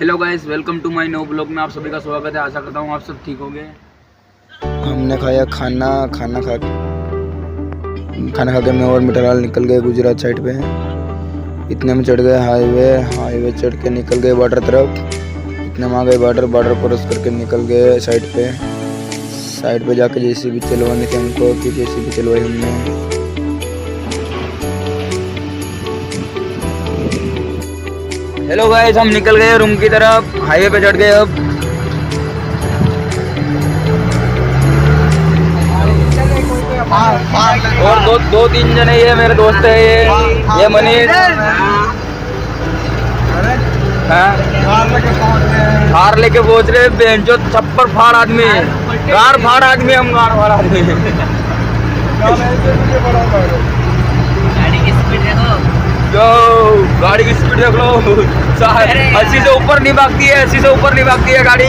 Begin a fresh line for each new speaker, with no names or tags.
Hello guys, welcome to my new blog में आप सभी का स्वागत है। आशा करता हूँ आप सब ठीक होंगे।
हमने खाया खाना खा के मैं और मिठालाल निकल गए गुजरात साइड पे। इतने में चढ़ गए हाईवे चढ़ के निकल गए बॉर्डर तरफ। इतने में आ गए बॉर्डर क्रॉस करके निकल गए साइड पे जाके जेसीबी चलवाने थे हमको, कि जेसीबी चलवाई हमने।
हेलो गाइस, हम निकल गए रूम की तरफ, हाईवे पे चढ़ गए अब। और दो तीन जने ये मेरे दोस्त है, ये मनीष। कार लेके पहुंच रहे बेंचो छप्पर फाड़ आदमी, कार फाड़ आदमी, हम कार फाड़ आदमी। जो गाड़ी की स्पीड देख लो, 80 से ऊपर नहीं भागती है, 80 से ऊपर नहीं भागती है गाड़ी।